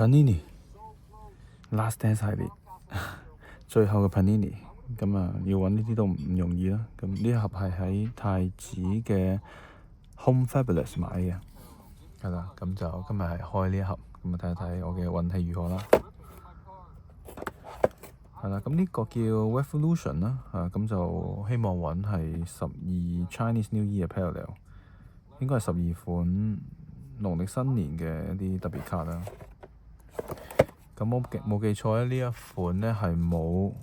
Panini Last Dance 系列最後嘅 Panini， 咁啊要揾呢啲都唔容易啦。咁呢一盒係喺太子嘅 Home Fabulous 買嘅，係啦。咁就今日係開呢一盒，咁啊睇一睇我嘅運氣如何啦。係啦，咁呢個叫 Revolution 啦，咁就希望揾係12 Chinese New Year Parallel， 應該係12款農曆新年嘅一啲特別卡啦。咁我冇記錯咧，呢一款咧係冇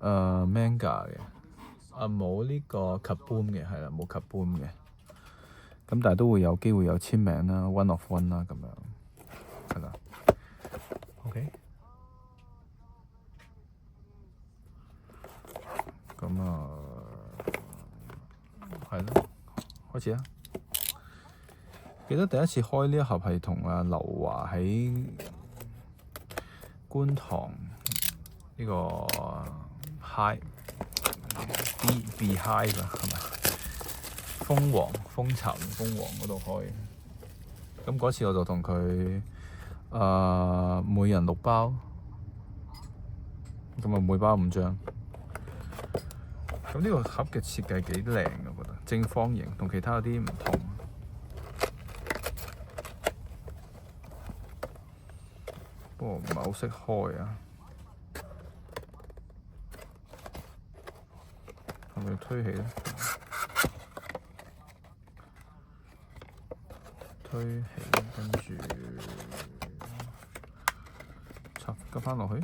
manga 嘅，冇呢個 Kaboom 嘅，係啦，冇 Kaboom 嘅。咁但係都會有機會有簽名啦，One of One 啦咁樣，係啦。OK， 咁係咯，開始啦。記得第一次開呢一盒係同阿劉華喺觀塘呢個 High Be High 㗎，係咪？風巢鳳凰嗰度開。咁嗰次我就同佢每人6包，咁啊每包5張。咁呢個盒嘅設計幾靚，我覺得正方形，同其他有啲唔同。不過唔係好識開啊，係咪要推起咧？推起，跟住插急返落去。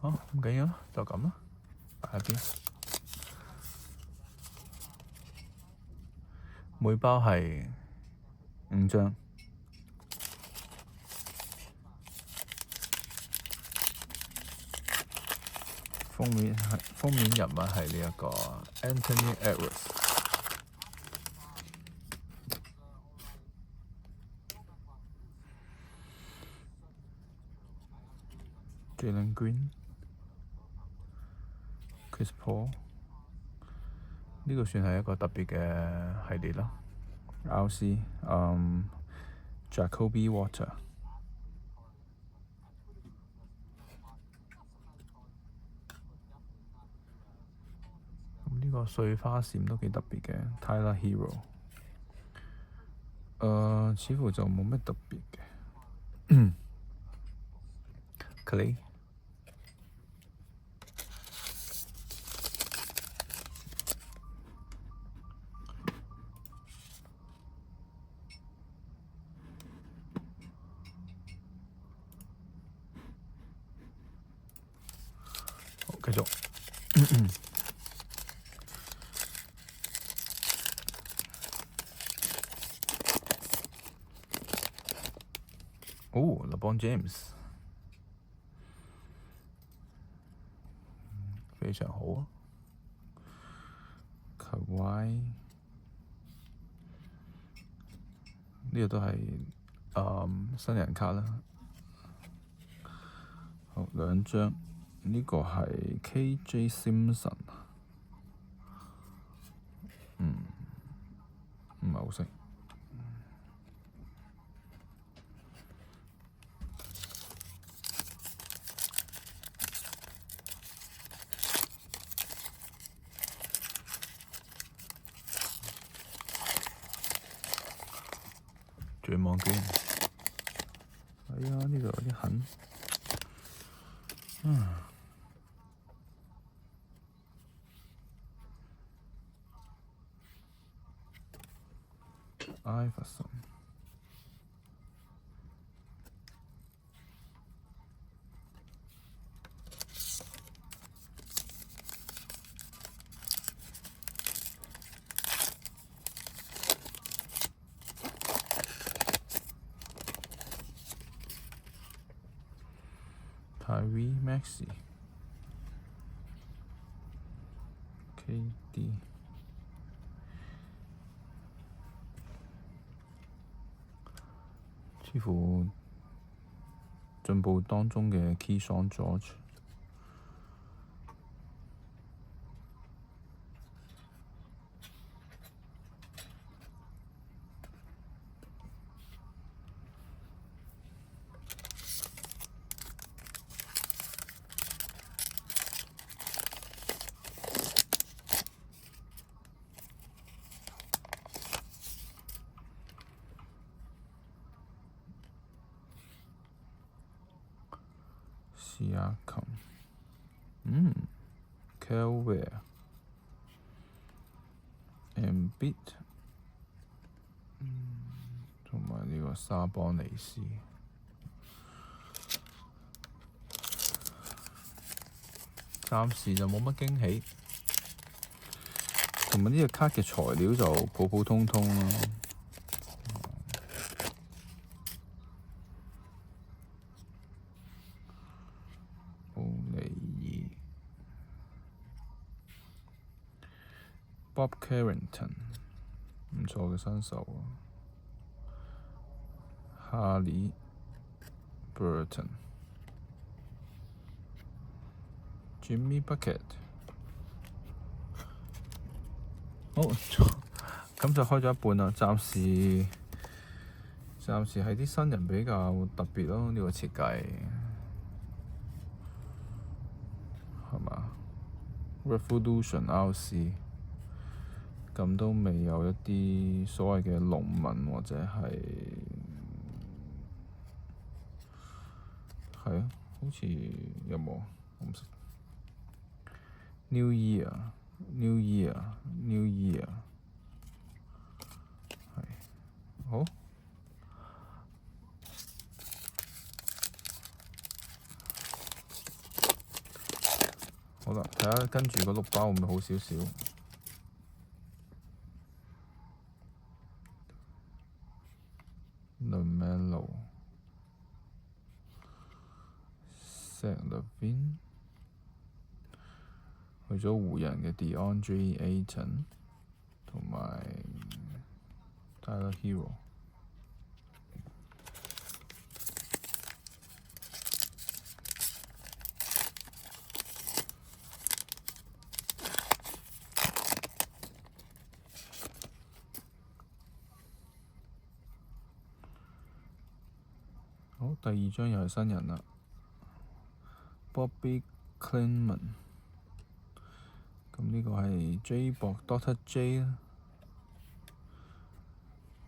唔緊要啦，就咁啦，擺喺邊。每包係5張。封面人物係呢一個 Anthony Edwards。Jalen Green、Chris Paul， 呢個算係一個特別嘅系列啦。RC、Jacoby Water。呢個碎花閃都幾特別嘅 Tyler Hero。似乎就冇咩特別嘅。Clay。好，繼續。LeBron James 非常好啊。Kawhi 呢個都係新人卡啦。好，2張，呢個係 KJ Simpson， 唔係好識。絕望卷，係啊，呢度有啲痕。Iverson。Tyrese Maxey、KD， 似乎進步當中嘅 Keyshawn George。Caldwell、Embiid 同埋呢個沙波尼斯。暫時就冇乜驚喜，同埋呢個卡嘅材料就普普通通啦。奧尼爾、Bob Carrington 唔錯嘅新手啊。哈利、Burton、Jimmy Bucket。好，咁就開咗一半啦。暫時係啲新人比較特別咯，呢個設計係嘛 ？Revolution RC 咁都未有一啲所謂嘅農民或者係啊，好似有冇？我唔識。New Year 係好。好啦，睇下跟住個碌包會唔會好少少？LaMelo、Zach LaVine 去咗湖人嘅 DeAndre Ayton 同埋 Tyler Hero。好，第二張又係新人啦 ，Bobby Klintman。咁呢個係 J 博 Dr. J 啦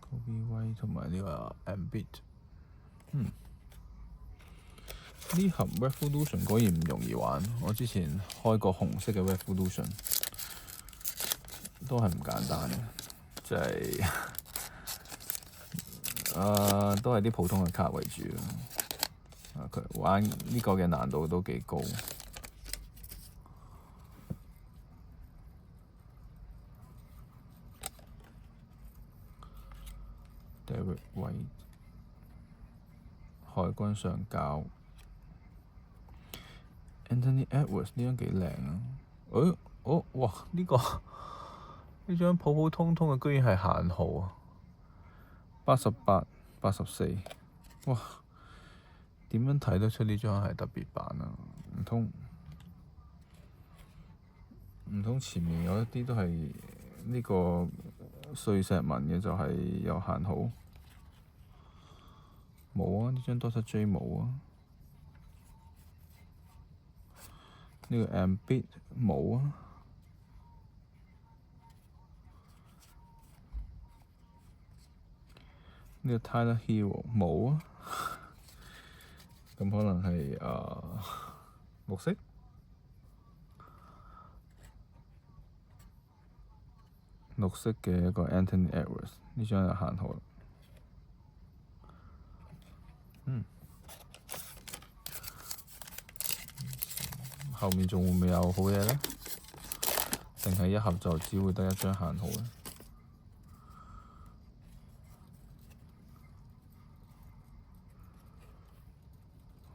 ，Kobe White 同埋呢個 Embiid。呢盒 Revolution 果然唔容易玩。我之前開過紅色嘅 Revolution，都係唔簡單嘅，即係都係啲普通嘅卡為主。佢玩呢個嘅難度都幾高。Derek White 海軍上校 Anthony Edwards 呢張幾靚啊！哇！呢張普普通通嘅居然係限號啊！88、84，哇！點樣睇得出呢張係特別版啊？唔通前面有一啲都係呢個碎石紋嘅就係有限號？冇啊！呢張 Dr. J 冇啊！呢個 Embiid 冇啊！呢個 Tyler Hero 冇啊！咁可能係綠色。綠色嘅一個 Anthony Edwards， 呢張就限號啦。後面仲會唔會有好嘢呢？定係一盒就只會得一張限號呢？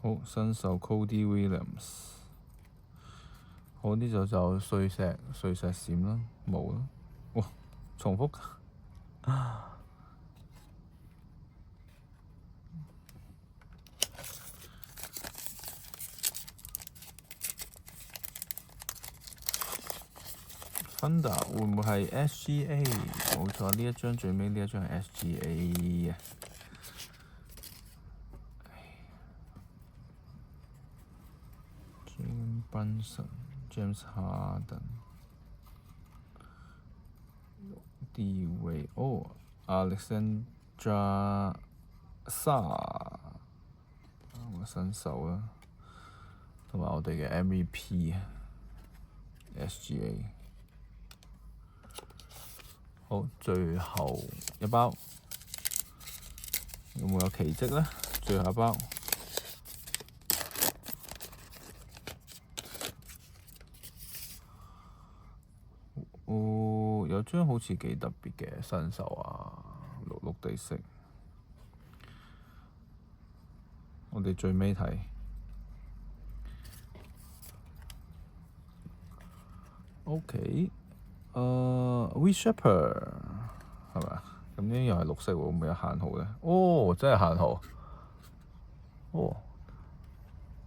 好，新手 Cody Williams， 好，呢就碎石閃啦，冇啦。哇，重複Thunder 會唔會係 SGA？ 冇錯，呢一張最尾呢一張係 SGA 啊。Brunson、James Harden、D Wade、Alexandra Sarr 新手啦。同埋我哋嘅 MVP SGA。好，最後一包有冇有奇蹟呢？最後一包。有張好似幾特別嘅新手啊，綠綠地色。我哋最尾睇，OK，We Shepherd 係咪啊？咁呢又係綠色喎，會唔會有限號咧？哦，真係限號。哦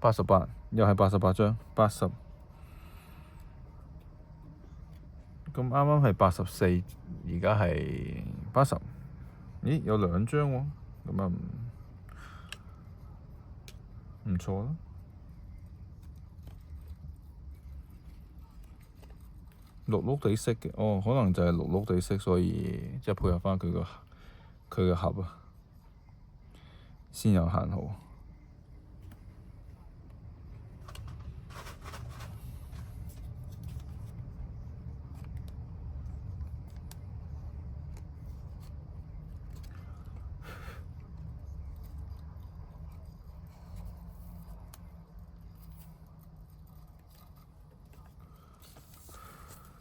，88，又係88張，80。咁啱啱係84，而家係80。咦，有2張喎，咁啊唔錯啦。綠綠地色嘅，哦，可能就係綠綠地色，所以即係配合翻佢個盒啊，先有限號。